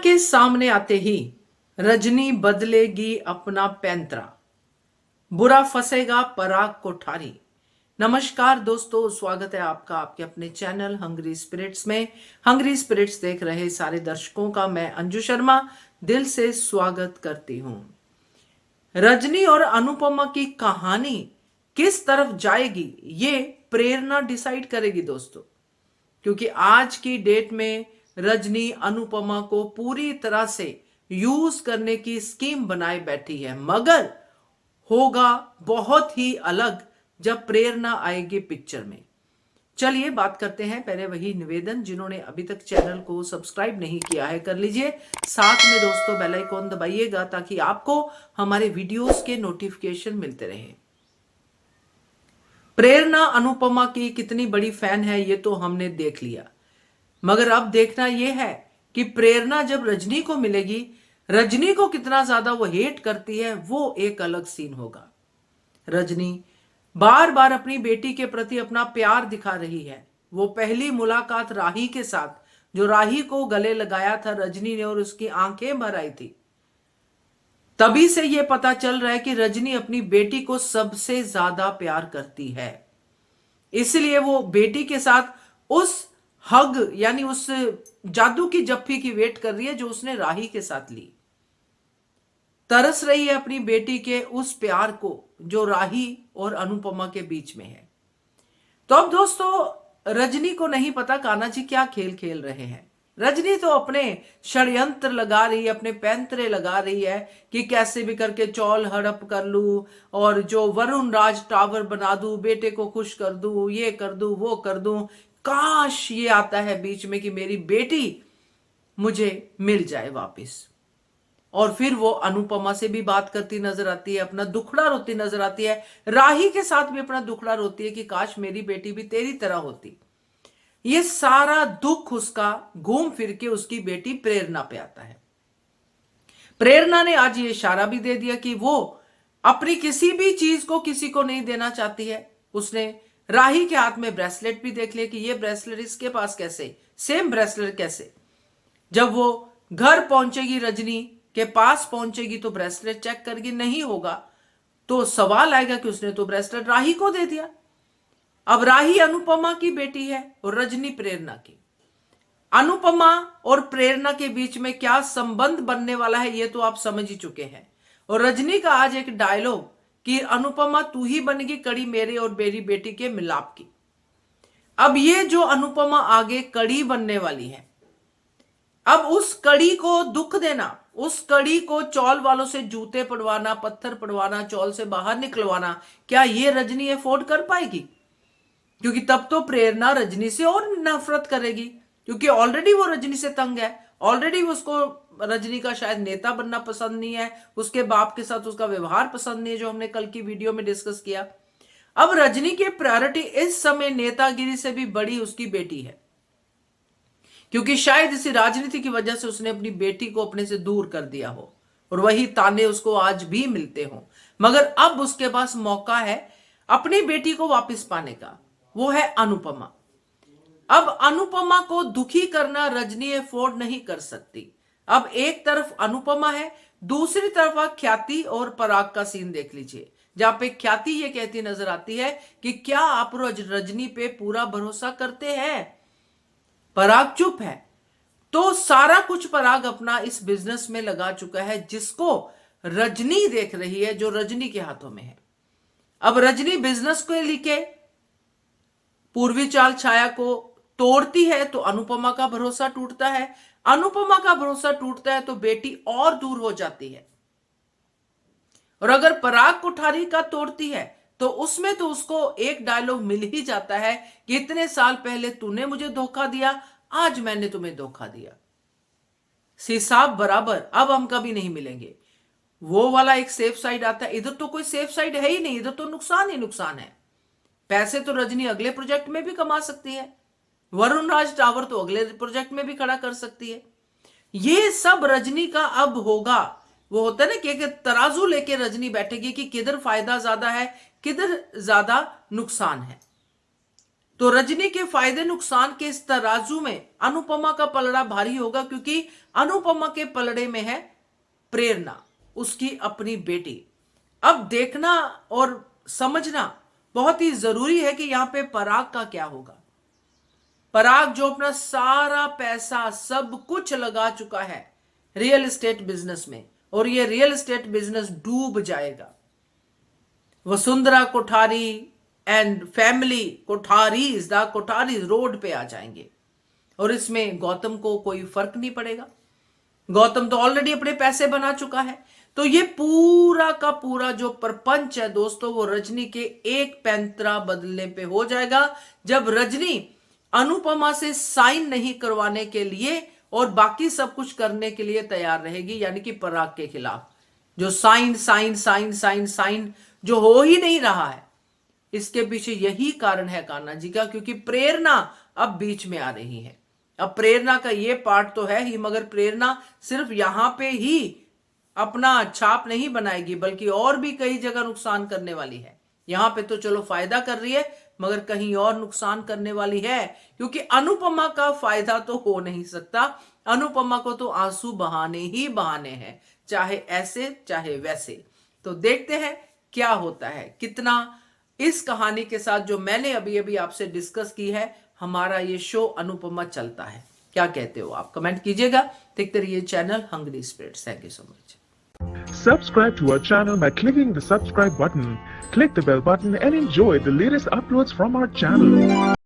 के सामने आते ही रजनी बदलेगी अपना पैंतरा, बुरा फंसेगा पराग कोठारी। नमस्कार दोस्तों, स्वागत है आपका आपके अपने चैनल हंग्री स्पिरिट्स में। हंग्री स्पिरिट्स देख रहे सारे दर्शकों का मैं अंजू शर्मा दिल से स्वागत करती हूं। रजनी और अनुपमा की कहानी किस तरफ जाएगी ये प्रेरणा डिसाइड करेगी दोस्तों, क्योंकि आज की डेट में रजनी अनुपमा को पूरी तरह से यूज करने की स्कीम बनाए बैठी है, मगर होगा बहुत ही अलग जब प्रेरणा आएगी पिक्चर में। चलिए बात करते हैं। पहले वही निवेदन, जिन्होंने अभी तक चैनल को सब्सक्राइब नहीं किया है कर लीजिए, साथ में दोस्तों बेल आइकॉन दबाइएगा ताकि आपको हमारे वीडियोस के नोटिफिकेशन मिलते रहे। प्रेरणा अनुपमा की कितनी बड़ी फैन है ये तो हमने देख लिया, मगर अब देखना यह है कि प्रेरणा जब रजनी को मिलेगी, रजनी को कितना ज्यादा वो हेट करती है, वो एक अलग सीन होगा। रजनी बार बार अपनी बेटी के प्रति अपना प्यार दिखा रही है। वो पहली मुलाकात राही के साथ, जो राही को गले लगाया था रजनी ने और उसकी आंखें भर आई थी, तभी से यह पता चल रहा है कि रजनी अपनी बेटी को सबसे ज्यादा प्यार करती है। इसलिए वो बेटी के साथ उस हग यानी उस जादू की जप्फी की वेट कर रही है जो उसने राही के साथ ली। तरस रही है अपनी बेटी के उस प्यार को जो राही और अनुपमा के बीच में है। तो अब दोस्तों रजनी को नहीं पता कान्हा जी क्या खेल खेल रहे हैं। रजनी तो अपने षड्यंत्र लगा रही है, अपने पैंतरे लगा रही है कि कैसे भी करके चौल हड़प कर लूं और जो वरुण राज टावर बना दूं, बेटे को खुश कर दूं, ये कर दूं, वो कर दूं। काश ये आता है बीच में कि मेरी बेटी मुझे मिल जाए वापस। और फिर वो अनुपमा से भी बात करती नजर आती है, अपना दुखड़ा रोती नजर आती है, राही के साथ भी अपना दुखड़ा रोती है कि काश मेरी बेटी भी तेरी तरह होती। ये सारा दुख उसका घूम फिर के उसकी बेटी प्रेरणा पे आता है। प्रेरणा ने आज ये इशारा भी दे दिया कि वो अपनी किसी भी चीज को किसी को नहीं देना चाहती है। उसने राही के हाथ में ब्रेसलेट भी देख लिया कि ये ब्रेसलेट इसके पास कैसे, सेम ब्रेसलेट कैसे। जब वो घर पहुंचेगी, रजनी के पास पहुंचेगी तो ब्रेसलेट चेक करके नहीं होगा तो सवाल आएगा कि उसने तो ब्रेसलेट राही को दे दिया। अब राही अनुपमा की बेटी है और रजनी प्रेरणा की। अनुपमा और प्रेरणा के बीच में क्या संबंध बनने वाला है ये तो आप समझ ही चुके हैं। और रजनी का आज एक डायलॉग कि अनुपमा तू ही बनेगी कड़ी मेरे और मेरी बेटी के मिलाप की। अब ये जो अनुपमा आगे कड़ी बनने वाली है, अब उस कड़ी को दुख देना, उस कड़ी को चौल वालों से जूते पड़वाना, पत्थर पड़वाना, चौल से बाहर निकलवाना, क्या ये रजनी अफोर्ड कर पाएगी? क्योंकि तब तो प्रेरणा रजनी से और नफरत करेगी, क्योंकि ऑलरेडी वो रजनी से तंग है। ऑलरेडी उसको रजनी का शायद नेता बनना पसंद नहीं है, उसके बाप के साथ उसका व्यवहार पसंद नहीं है, जो हमने कल की वीडियो में डिस्कस किया। अब रजनी की प्रायोरिटी इस समय नेतागिरी से भी बड़ी उसकी बेटी है, क्योंकि शायद इसी राजनीति की वजह से उसने अपनी बेटी को अपने से दूर कर दिया हो और वही ताने उसको आज भी मिलते हो। मगर अब उसके पास मौका है अपनी बेटी को वापस पाने का, वो है अनुपमा। अब अनुपमा को दुखी करना रजनी अफोर्ड नहीं कर सकती। अब एक तरफ अनुपमा है, दूसरी तरफ ख्याति और पराग का सीन देख लीजिए, जहां पे ख्याति ये कहती नजर आती है कि क्या आप रजनी पे पूरा भरोसा करते हैं? पराग चुप है। तो सारा कुछ पराग अपना इस बिजनेस में लगा चुका है, जिसको रजनी देख रही है, जो रजनी के हाथों में है। अब रजनी बिजनेस को लेके पूर्वी चाल छाया को तोड़ती है तो अनुपमा का भरोसा टूटता है। अनुपमा का भरोसा टूटता है तो बेटी और दूर हो जाती है। और अगर पराग कोठारी का तोड़ती है तो उसमें तो उसको एक डायलॉग मिल ही जाता है कि इतने साल पहले तूने मुझे धोखा दिया, आज मैंने तुम्हें धोखा दिया, हिसाब बराबर, अब हम कभी नहीं मिलेंगे। वो वाला एक सेफ साइड आता है, इधर तो कोई सेफ साइड है ही नहीं, इधर तो नुकसान ही नुकसान है। पैसे तो रजनी अगले प्रोजेक्ट में भी कमा सकती है, वरुण राज टावर तो अगले प्रोजेक्ट में भी खड़ा कर सकती है। ये सब रजनी का अब होगा। वो होता है ना कि तराजू लेके रजनी बैठेगी कि किधर फायदा ज्यादा है, किधर ज्यादा नुकसान है। तो रजनी के फायदे नुकसान के इस तराजू में अनुपमा का पलड़ा भारी होगा, क्योंकि अनुपमा के पलड़े में है प्रेरणा, उसकी अपनी बेटी। अब देखना और समझना बहुत ही जरूरी है कि यहां पे पराग का क्या होगा। पराग जो अपना सारा पैसा सब कुछ लगा चुका है रियल एस्टेट बिजनेस में, और ये रियल एस्टेट बिजनेस डूब जाएगा। Vasundhara Kothari and family Kotharis the Kotharis road पे आ जाएंगे, और इसमें गौतम को कोई फर्क नहीं पड़ेगा। गौतम तो ऑलरेडी अपने पैसे बना चुका है। तो ये पूरा का पूरा जो प्रपंच है दोस्तों, वो रजनी के एक पैंतरा बदलने पे हो जाएगा, जब रजनी अनुपमा से साइन नहीं करवाने के लिए और बाकी सब कुछ करने के लिए तैयार रहेगी, यानी कि पराग के खिलाफ। जो sign sign sign sign sign जो हो ही नहीं रहा है, इसके पीछे यही कारण है कान्हा जी का, क्योंकि प्रेरणा अब बीच में आ रही है। अब प्रेरणा का ये पार्ट तो है ही, मगर प्रेरणा सिर्फ यहां पे ही अपना छाप नहीं बनाएगी, बल्कि और भी कई जगह नुकसान करने वाली है। यहां पे तो चलो फायदा कर रही है, मगर कहीं और नुकसान करने वाली है, क्योंकि अनुपमा का फायदा तो हो नहीं सकता। अनुपमा को तो आंसू बहाने ही बहाने हैं, चाहे ऐसे चाहे वैसे। तो देखते हैं क्या होता है, कितना इस कहानी के साथ जो मैंने अभी अभी आपसे डिस्कस की है, हमारा ये शो अनुपमा चलता है। क्या कहते हो आप, कमेंट कीजिएगा। देखते रहिए channel hungry spirits. Thank you so much. Subscribe to our channel by clicking the subscribe button. Click the bell button and enjoy the latest uploads from our channel.